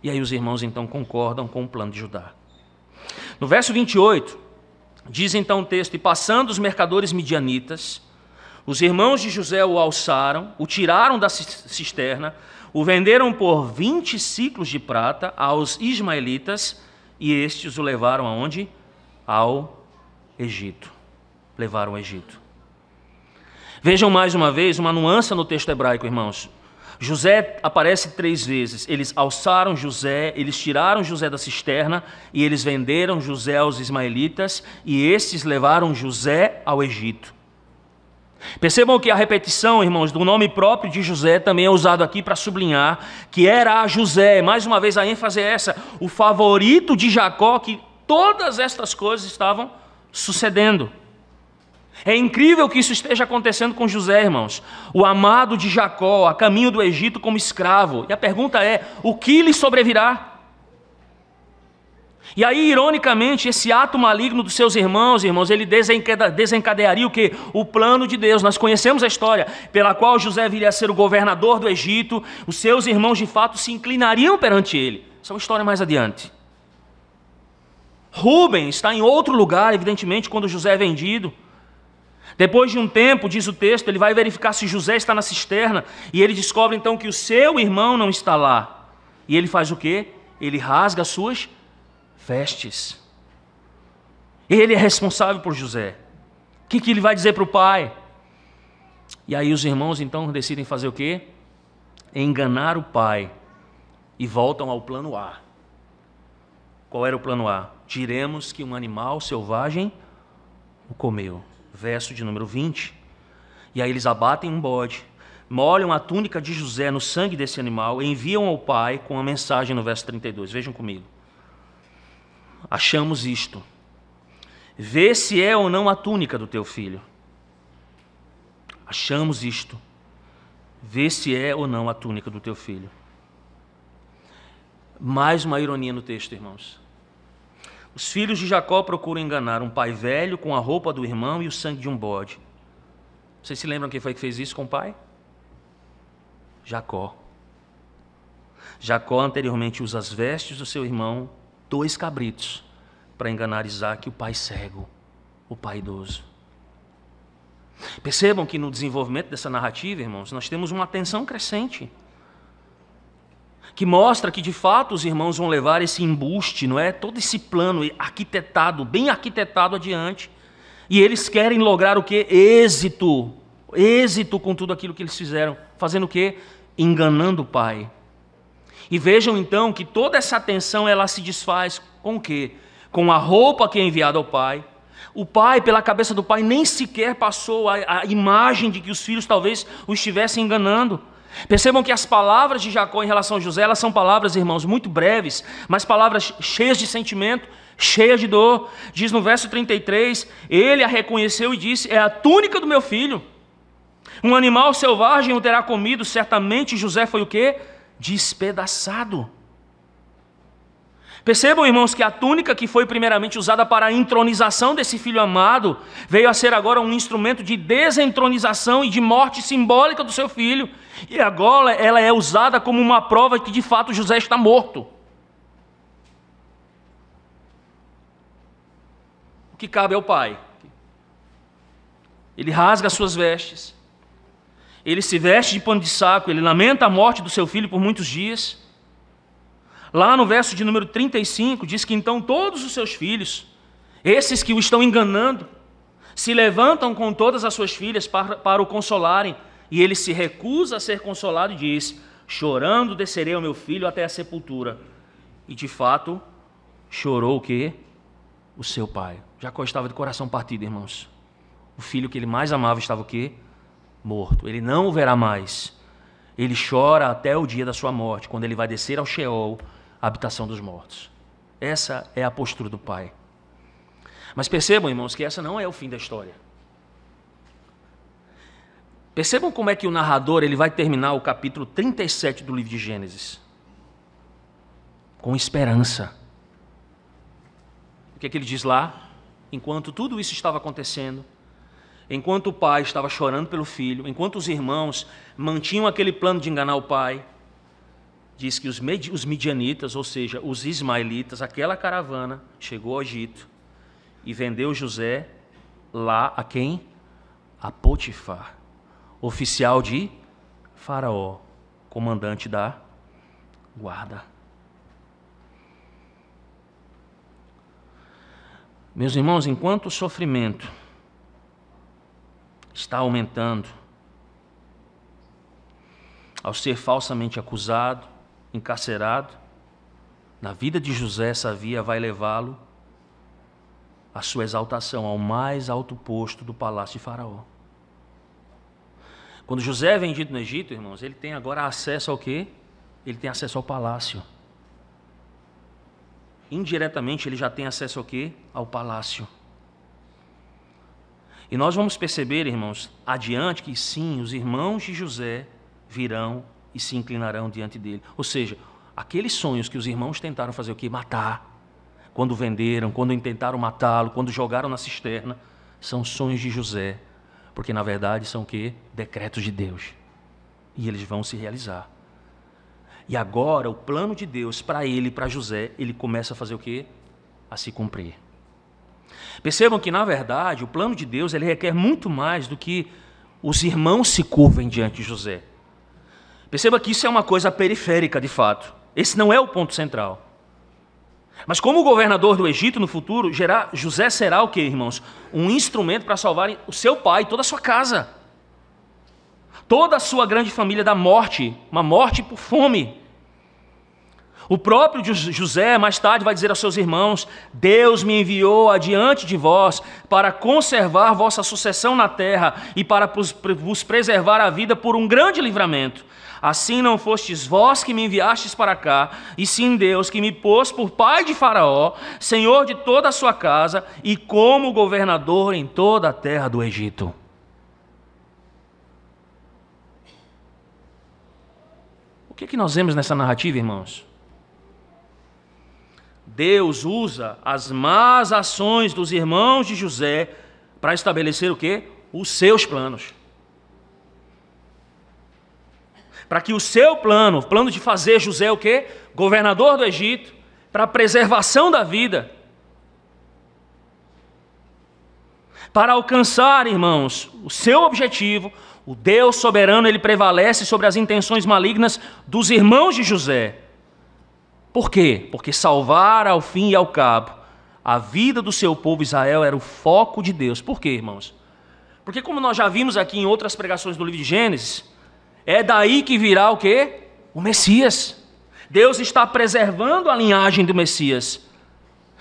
E aí os irmãos então concordam com o plano de Judá. No verso 28, diz então o texto, e passando os mercadores midianitas, os irmãos de José o alçaram, o tiraram da cisterna, o venderam por 20 ciclos de prata aos ismaelitas, e estes o levaram aonde? Ao Egito. Levaram ao Egito. Vejam mais uma vez uma nuance no texto hebraico, irmãos. José aparece 3 vezes. Eles alçaram José, eles tiraram José da cisterna e eles venderam José aos ismaelitas e estes levaram José ao Egito. Percebam que a repetição, irmãos, do nome próprio de José também é usado aqui para sublinhar que era José, mais uma vez a ênfase é essa, o favorito de Jacó, que todas estas coisas estavam sucedendo. É incrível que isso esteja acontecendo com José, irmãos, o amado de Jacó, a caminho do Egito como escravo. E a pergunta é, o que lhe sobrevirá? E aí, ironicamente, esse ato maligno dos seus irmãos, ele desencadearia o quê? O plano de Deus. Nós conhecemos a história pela qual José viria a ser o governador do Egito, os seus irmãos de fato se inclinariam perante ele. Essa é uma história mais adiante. Rúben está em outro lugar, evidentemente, quando José é vendido. Depois de um tempo, diz o texto, ele vai verificar se José está na cisterna, e ele descobre então que o seu irmão não está lá. E ele faz o quê? Ele rasga as suas vestes. Ele é responsável por José. O que ele vai dizer para o pai? E aí os irmãos então decidem fazer o quê? Enganar o pai. E voltam ao plano A. Qual era o plano A? Diremos que um animal selvagem o comeu. Verso de número 20. E aí eles abatem um bode, molham a túnica de José no sangue desse animal, enviam ao pai com a mensagem no verso 32. Vejam comigo. Achamos isto. Vê se é ou não a túnica do teu filho. Achamos isto. Vê se é ou não a túnica do teu filho. Mais uma ironia no texto, irmãos. Os filhos de Jacó procuram enganar um pai velho com a roupa do irmão e o sangue de um bode. Vocês se lembram quem foi que fez isso com o pai? Jacó. Jacó anteriormente usa as vestes do seu irmão, 2 cabritos, para enganar Isaque, o pai cego, o pai idoso. Percebam que no desenvolvimento dessa narrativa, irmãos, nós temos uma tensão crescente, que mostra que de fato os irmãos vão levar esse embuste, não é? Todo esse plano arquitetado, bem arquitetado adiante, e eles querem lograr o quê? Êxito com tudo aquilo que eles fizeram, fazendo o quê? Enganando o pai. E vejam então que toda essa tensão ela se desfaz com o quê? Com a roupa que é enviada ao pai. O pai, pela cabeça do pai, nem sequer passou a imagem de que os filhos talvez o estivessem enganando. Percebam que as palavras de Jacó em relação a José, elas são palavras, irmãos, muito breves, mas palavras cheias de sentimento, cheias de dor. Diz no verso 33, ele a reconheceu e disse, é a túnica do meu filho. Um animal selvagem o terá comido, certamente José foi o quê? Despedaçado. Percebam, irmãos, que a túnica que foi primeiramente usada para a entronização desse filho amado, veio a ser agora um instrumento de desentronização e de morte simbólica do seu filho. E agora ela é usada como uma prova de que de fato José está morto. O que cabe ao pai? Ele rasga as suas vestes. Ele se veste de pano de saco, ele lamenta a morte do seu filho por muitos dias. Lá no verso de número 35, diz que então todos os seus filhos, esses que o estão enganando, se levantam com todas as suas filhas para o consolarem, e ele se recusa a ser consolado e diz, chorando descerei ao meu filho até a sepultura. E de fato, chorou o quê? O seu pai. Jacó estava de coração partido, irmãos. O filho que ele mais amava estava o quê? Morto. Ele não o verá mais. Ele chora até o dia da sua morte, quando ele vai descer ao Sheol, a habitação dos mortos. Essa é a postura do pai. Mas percebam, irmãos, que essa não é o fim da história. Percebam como é que o narrador ele vai terminar o capítulo 37 do livro de Gênesis. Com esperança. O que é que ele diz lá? Enquanto tudo isso estava acontecendo, enquanto o pai estava chorando pelo filho, enquanto os irmãos mantinham aquele plano de enganar o pai, diz que os midianitas, ou seja, os ismaelitas, aquela caravana, chegou ao Egito e vendeu José lá a quem? A Potifar, oficial de Faraó, comandante da guarda. Meus irmãos, enquanto o sofrimento está aumentando, ao ser falsamente acusado, encarcerado, na vida de José essa via vai levá-lo à sua exaltação ao mais alto posto do palácio de Faraó. Quando José é vendido no Egito, irmãos, ele tem agora acesso ao quê? Ele tem acesso ao palácio. Indiretamente, ele já tem acesso ao quê? Ao palácio. E nós vamos perceber, irmãos, adiante que sim, os irmãos de José virão e se inclinarão diante dele. Ou seja, aqueles sonhos que os irmãos tentaram fazer o quê? Matar. Quando venderam, quando tentaram matá-lo, quando jogaram na cisterna, são sonhos de José. Porque na verdade são o quê? Decretos de Deus. E eles vão se realizar. E agora o plano de Deus para ele, para José, ele começa a fazer o quê? A se cumprir. Percebam que na verdade o plano de Deus ele requer muito mais do que os irmãos se curvem diante de José. Perceba que isso é uma coisa periférica de fato. Esse não é o ponto central. Mas como governador do Egito no futuro, José será o quê, irmãos? Um instrumento para salvar o seu pai e toda a sua casa. Toda a sua grande família da morte, uma morte por fome. O próprio José mais tarde vai dizer aos seus irmãos: Deus me enviou adiante de vós para conservar vossa sucessão na terra e para vos preservar a vida por um grande livramento. Assim não fostes vós que me enviastes para cá, e sim Deus que me pôs por pai de Faraó, senhor de toda a sua casa e como governador em toda a terra do Egito. O que nós vemos nessa narrativa, irmãos? Deus usa as más ações dos irmãos de José para estabelecer o quê? Os seus planos. Para que o seu plano, o plano de fazer José o quê? Governador do Egito, para a preservação da vida. Para alcançar, irmãos, o seu objetivo, o Deus soberano, ele prevalece sobre as intenções malignas dos irmãos de José. Por quê? Porque salvar ao fim e ao cabo a vida do seu povo Israel era o foco de Deus. Por quê, irmãos? Porque como nós já vimos aqui em outras pregações do livro de Gênesis, é daí que virá o quê? O Messias. Deus está preservando a linhagem do Messias.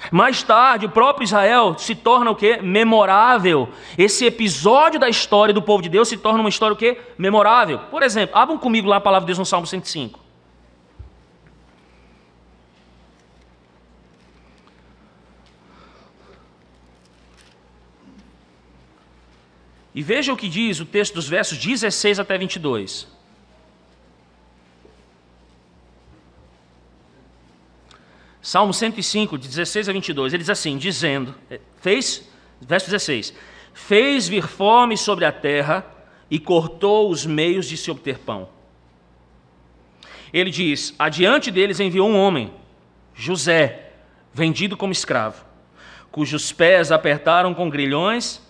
Mais tarde, o próprio Israel se torna o quê? Memorável. Esse episódio da história do povo de Deus se torna uma história o quê? Memorável. Por exemplo, abram comigo lá a palavra de Deus no Salmo 105. E veja o que diz o texto dos versos 16 até 22. Salmo 105, de 16 a 22, ele diz assim, dizendo, verso 16, fez vir fome sobre a terra e cortou os meios de se obter pão. Ele diz, adiante deles enviou um homem, José, vendido como escravo, cujos pés apertaram com grilhões,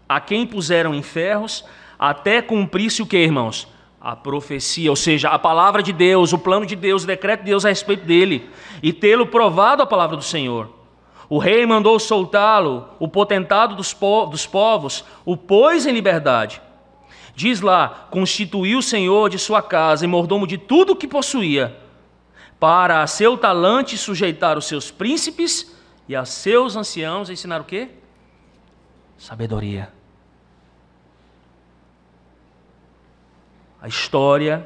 a quem puseram em ferros, até cumprir-se o que, irmãos? A profecia, ou seja, a palavra de Deus, o plano de Deus, o decreto de Deus a respeito dele, e tê-lo provado a palavra do Senhor. O rei mandou soltá-lo, o potentado dos povos, o pôs em liberdade. Diz lá, constituiu o Senhor de sua casa e mordomo de tudo o que possuía, para a seu talante sujeitar os seus príncipes e a seus anciãos ensinar o quê? Sabedoria. A história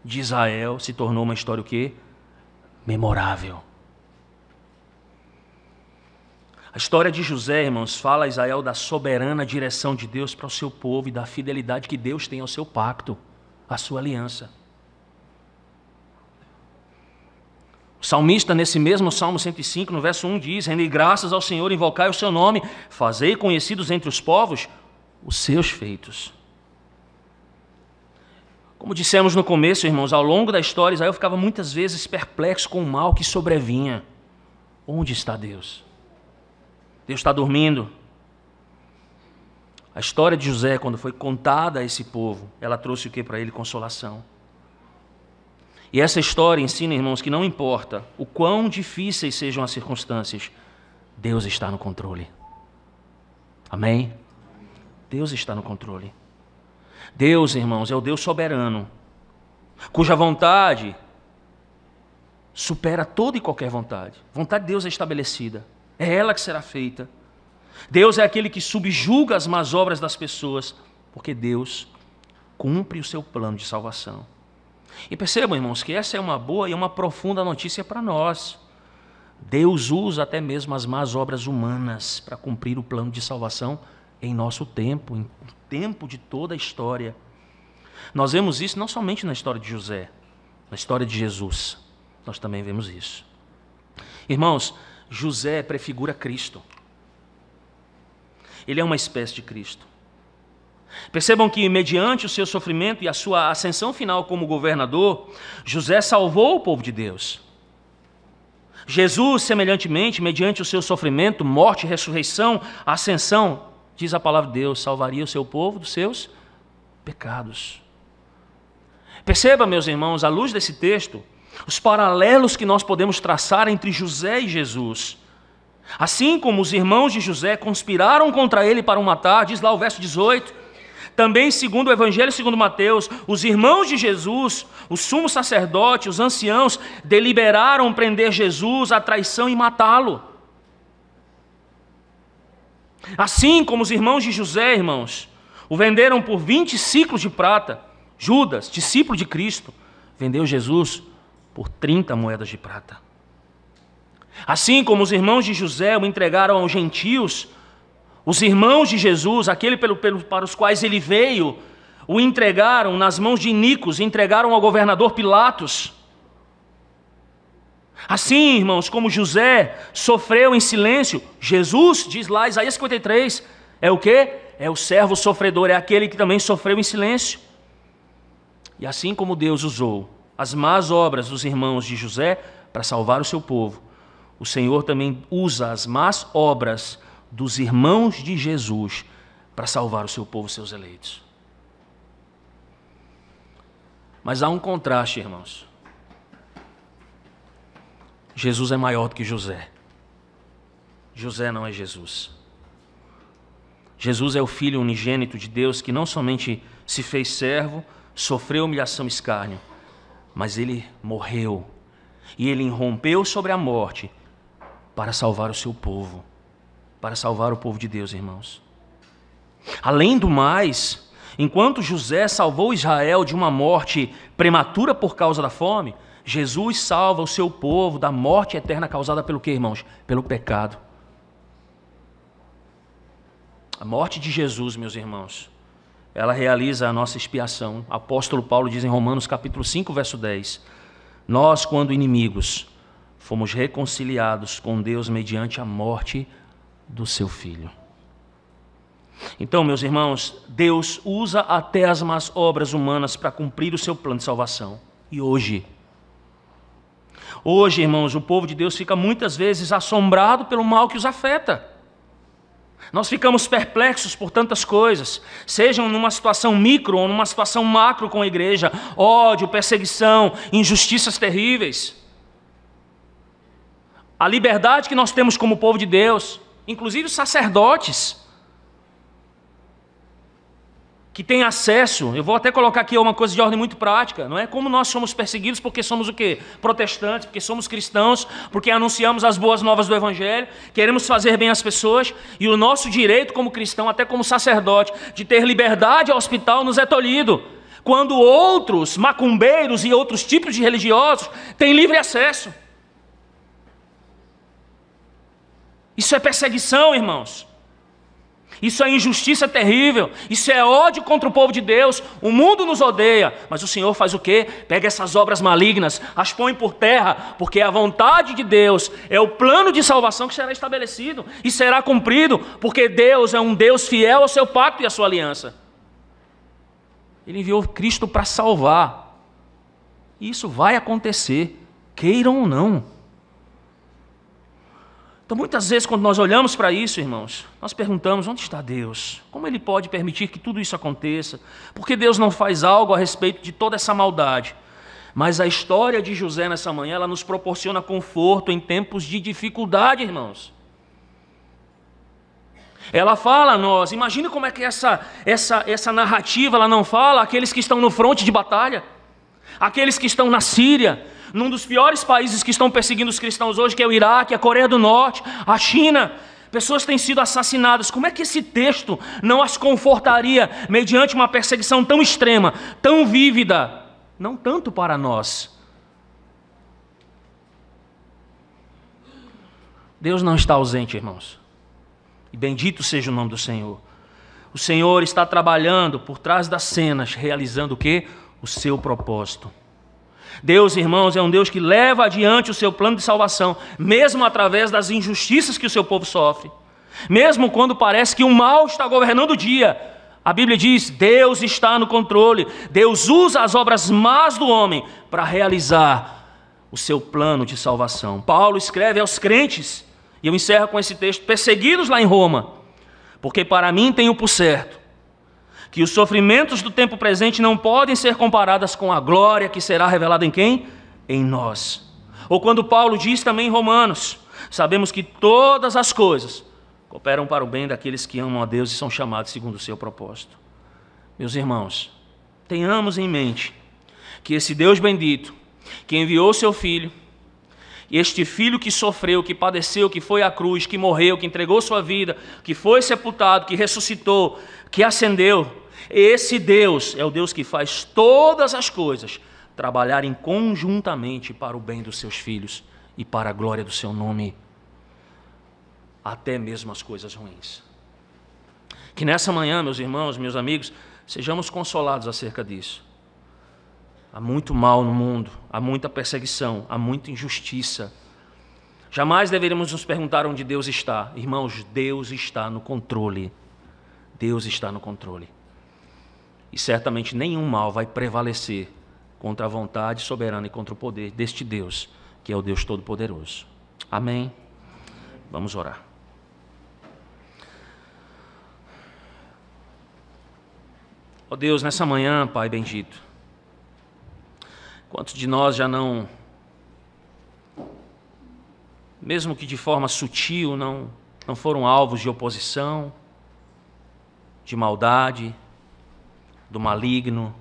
de Israel se tornou uma história o quê? Memorável. A história de José, irmãos, fala a Israel da soberana direção de Deus para o seu povo e da fidelidade que Deus tem ao seu pacto, à sua aliança. O salmista, nesse mesmo Salmo 105, no verso 1, diz, rendei graças ao Senhor, invocai o seu nome, fazei conhecidos entre os povos os seus feitos. Como dissemos no começo, irmãos, ao longo da história, Israel ficava muitas vezes perplexo com o mal que sobrevinha. Onde está Deus? Deus está dormindo. A história de José, quando foi contada a esse povo, ela trouxe o que para ele? Consolação. E essa história ensina, irmãos, que não importa o quão difíceis sejam as circunstâncias, Deus está no controle. Amém? Deus está no controle. Deus, irmãos, é o Deus soberano, cuja vontade supera toda e qualquer vontade. A vontade de Deus é estabelecida, é ela que será feita. Deus é aquele que subjuga as más obras das pessoas, porque Deus cumpre o seu plano de salvação. E percebam, irmãos, que essa é uma boa e uma profunda notícia para nós. Deus usa até mesmo as más obras humanas para cumprir o plano de salvação em nosso tempo, em tempo de toda a história. Nós vemos isso não somente na história de José, na história de Jesus. Nós também vemos isso. Irmãos, José prefigura Cristo. Ele é uma espécie de Cristo. Percebam que, mediante o seu sofrimento e a sua ascensão final como governador, José salvou o povo de Deus. Jesus, semelhantemente, mediante o seu sofrimento, morte, ressurreição, ascensão, diz a palavra de Deus, salvaria o seu povo dos seus pecados. Perceba, meus irmãos, à luz desse texto, os paralelos que nós podemos traçar entre José e Jesus. Assim como os irmãos de José conspiraram contra ele para o matar, diz lá o verso 18, também, segundo o Evangelho segundo Mateus, os irmãos de Jesus, o sumo sacerdote, os anciãos, deliberaram prender Jesus à traição e matá-lo. Assim como os irmãos de José, irmãos, o venderam por 20 ciclos de prata, Judas, discípulo de Cristo, vendeu Jesus por 30 moedas de prata. Assim como os irmãos de José o entregaram aos gentios, os irmãos de Jesus, aquele para os quais ele veio, o entregaram nas mãos de iníquos, entregaram ao governador Pilatos. Assim, irmãos, como José sofreu em silêncio, Jesus, diz lá Isaías 53, é o quê? É o servo sofredor, é aquele que também sofreu em silêncio. E assim como Deus usou as más obras dos irmãos de José para salvar o seu povo, o Senhor também usa as más obras dos irmãos de Jesus para salvar o seu povo, seus eleitos. Mas há um contraste, irmãos. Jesus é maior do que José. José não é Jesus. Jesus é o Filho unigênito de Deus que não somente se fez servo, sofreu humilhação e escárnio, mas ele morreu e ele irrompeu sobre a morte para salvar o seu povo, para salvar o povo de Deus, irmãos. Além do mais, enquanto José salvou Israel de uma morte prematura por causa da fome, Jesus salva o seu povo da morte eterna causada pelo quê, irmãos? Pelo pecado. A morte de Jesus, meus irmãos, ela realiza a nossa expiação. O apóstolo Paulo diz em Romanos capítulo 5, verso 10, nós, quando inimigos, fomos reconciliados com Deus mediante a morte do seu Filho. Então, meus irmãos, Deus usa até as más obras humanas para cumprir o seu plano de salvação. E hoje, irmãos, o povo de Deus fica muitas vezes assombrado pelo mal que os afeta. Nós ficamos perplexos por tantas coisas, sejam numa situação micro ou numa situação macro com a igreja, ódio, perseguição, injustiças terríveis. A liberdade que nós temos como povo de Deus, inclusive os sacerdotes, que têm acesso, eu vou até colocar aqui uma coisa de ordem muito prática, não é? Como nós somos perseguidos porque somos o quê? Protestantes, porque somos cristãos, porque anunciamos as boas novas do Evangelho, queremos fazer bem às pessoas, e o nosso direito como cristão, até como sacerdote, de ter liberdade ao hospital nos é tolhido, quando outros macumbeiros e outros tipos de religiosos têm livre acesso. Isso é perseguição, irmãos. Isso é injustiça terrível, isso é ódio contra o povo de Deus. O mundo nos odeia, mas o Senhor faz o quê? Pega essas obras malignas, as põe por terra, porque a vontade de Deus é o plano de salvação que será estabelecido e será cumprido, porque Deus é um Deus fiel ao seu pacto e à sua aliança. Ele enviou Cristo para salvar, e isso vai acontecer, queiram ou não. Então, muitas vezes, quando nós olhamos para isso, irmãos, nós perguntamos, onde está Deus? Como Ele pode permitir que tudo isso aconteça? Por que Deus não faz algo a respeito de toda essa maldade? Mas a história de José nessa manhã, ela nos proporciona conforto em tempos de dificuldade, irmãos. Ela fala a nós, imagine como é que essa narrativa, ela não fala aqueles que estão no fronte de batalha, aqueles que estão na Síria, num dos piores países que estão perseguindo os cristãos hoje, que é o Iraque, a Coreia do Norte, a China, pessoas têm sido assassinadas. Como é que esse texto não as confortaria mediante uma perseguição tão extrema, tão vívida? Não tanto para nós. Deus não está ausente, irmãos. E bendito seja o nome do Senhor. O Senhor está trabalhando por trás das cenas, realizando o quê? O seu propósito. Deus, irmãos, é um Deus que leva adiante o seu plano de salvação, mesmo através das injustiças que o seu povo sofre. Mesmo quando parece que o mal está governando o dia, a Bíblia diz, Deus está no controle. Deus usa as obras más do homem para realizar o seu plano de salvação. Paulo escreve aos crentes, e eu encerro com esse texto, perseguidos lá em Roma, porque para mim tenho por certo que os sofrimentos do tempo presente não podem ser comparados com a glória que será revelada em quem? Em nós. Ou quando Paulo diz também em Romanos, sabemos que todas as coisas cooperam para o bem daqueles que amam a Deus e são chamados segundo o seu propósito. Meus irmãos, tenhamos em mente que esse Deus bendito, que enviou seu Filho, e este Filho que sofreu, que padeceu, que foi à cruz, que morreu, que entregou sua vida, que foi sepultado, que ressuscitou, que ascendeu, esse Deus é o Deus que faz todas as coisas trabalharem conjuntamente para o bem dos seus filhos e para a glória do seu nome, até mesmo as coisas ruins. Que nessa manhã, meus irmãos, meus amigos, sejamos consolados acerca disso. Há muito mal no mundo, há muita perseguição, há muita injustiça. Jamais deveríamos nos perguntar onde Deus está. Irmãos, Deus está no controle. Deus está no controle. E certamente nenhum mal vai prevalecer contra a vontade soberana e contra o poder deste Deus, que é o Deus Todo-Poderoso. Amém? Vamos orar. Ó Deus, nessa manhã, Pai bendito, quantos de nós já não, mesmo que de forma sutil, não foram alvos de oposição, de maldade, do maligno,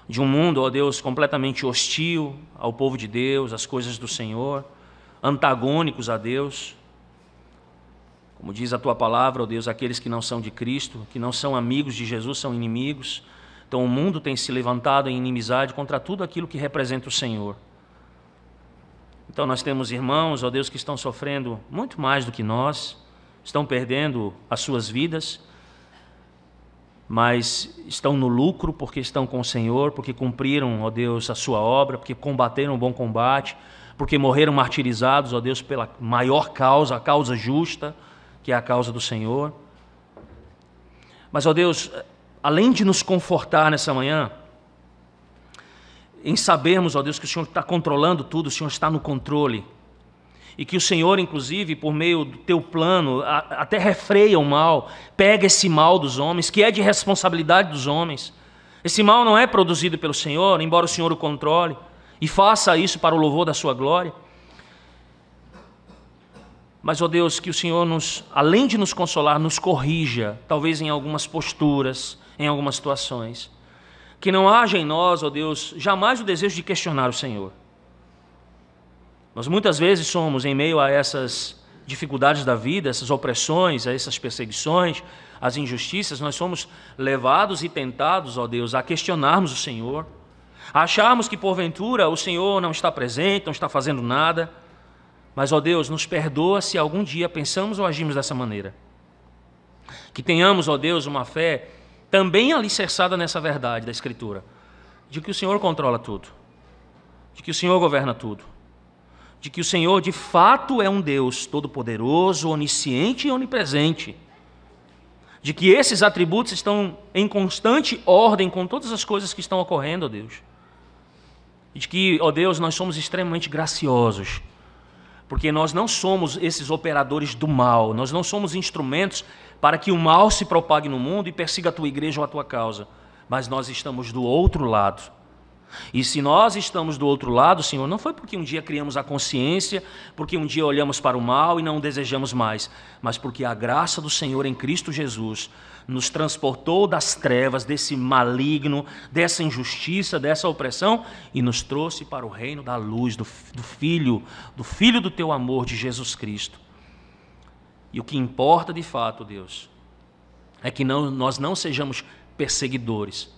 de um mundo, ó Deus, completamente hostil ao povo de Deus, às coisas do Senhor, antagônicos a Deus. Como diz a Tua palavra, ó Deus, aqueles que não são de Cristo, que não são amigos de Jesus, são inimigos. Então o mundo tem se levantado em inimizade contra tudo aquilo que representa o Senhor. Então nós temos irmãos, ó Deus, que estão sofrendo muito mais do que nós, estão perdendo as suas vidas, mas estão no lucro porque estão com o Senhor, porque cumpriram, ó Deus, a sua obra, porque combateram o bom combate, porque morreram martirizados, ó Deus, pela maior causa, a causa justa, que é a causa do Senhor. Mas, ó Deus, além de nos confortar nessa manhã, em sabermos, ó Deus, que o Senhor está controlando tudo, o Senhor está no controle, e que o Senhor, inclusive, por meio do teu plano, até refreia o mal, pega esse mal dos homens, que é de responsabilidade dos homens. Esse mal não é produzido pelo Senhor, embora o Senhor o controle, e faça isso para o louvor da sua glória. Mas, ó Deus, que o Senhor, além de nos consolar, nos corrija, talvez em algumas posturas, em algumas situações. Que não haja em nós, ó Deus, jamais o desejo de questionar o Senhor. Nós muitas vezes somos, em meio a essas dificuldades da vida, essas opressões, a essas perseguições, as injustiças, nós somos levados e tentados, ó Deus, a questionarmos o Senhor, a acharmos que porventura o Senhor não está presente, não está fazendo nada. Mas, ó Deus, nos perdoa se algum dia pensamos ou agimos dessa maneira. Que tenhamos, ó Deus, uma fé também alicerçada nessa verdade da Escritura, de que o Senhor controla tudo, de que o Senhor governa tudo, de que o Senhor de fato é um Deus todo-poderoso, onisciente e onipresente, de que esses atributos estão em constante ordem com todas as coisas que estão ocorrendo, ó Deus, e de que, ó Deus, nós somos extremamente graciosos, porque nós não somos esses operadores do mal, nós não somos instrumentos para que o mal se propague no mundo e persiga a tua igreja ou a tua causa, mas nós estamos do outro lado. E se nós estamos do outro lado, Senhor, não foi porque um dia criamos a consciência, porque um dia olhamos para o mal e não o desejamos mais, mas porque a graça do Senhor em Cristo Jesus nos transportou das trevas, desse maligno, dessa injustiça, dessa opressão, e nos trouxe para o reino da luz, do Filho do teu amor, de Jesus Cristo. E o que importa de fato, Deus, é que nós não sejamos perseguidores,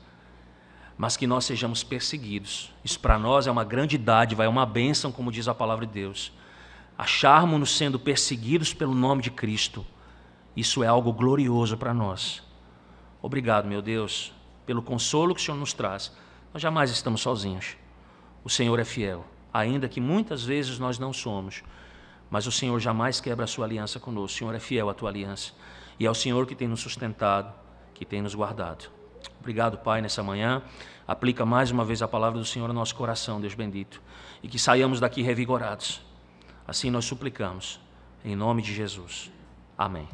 mas que nós sejamos perseguidos. Isso para nós é uma grande dádiva, é uma bênção, como diz a palavra de Deus. Acharmos-nos sendo perseguidos pelo nome de Cristo, isso é algo glorioso para nós. Obrigado, meu Deus, pelo consolo que o Senhor nos traz. Nós jamais estamos sozinhos. O Senhor é fiel, ainda que muitas vezes nós não somos, mas o Senhor jamais quebra a sua aliança conosco. O Senhor é fiel à tua aliança, e é o Senhor que tem nos sustentado, que tem nos guardado. Obrigado, Pai, nessa manhã. Aplica mais uma vez a palavra do Senhor ao nosso coração, Deus bendito, e que saiamos daqui revigorados. Assim nós suplicamos, em nome de Jesus. Amém.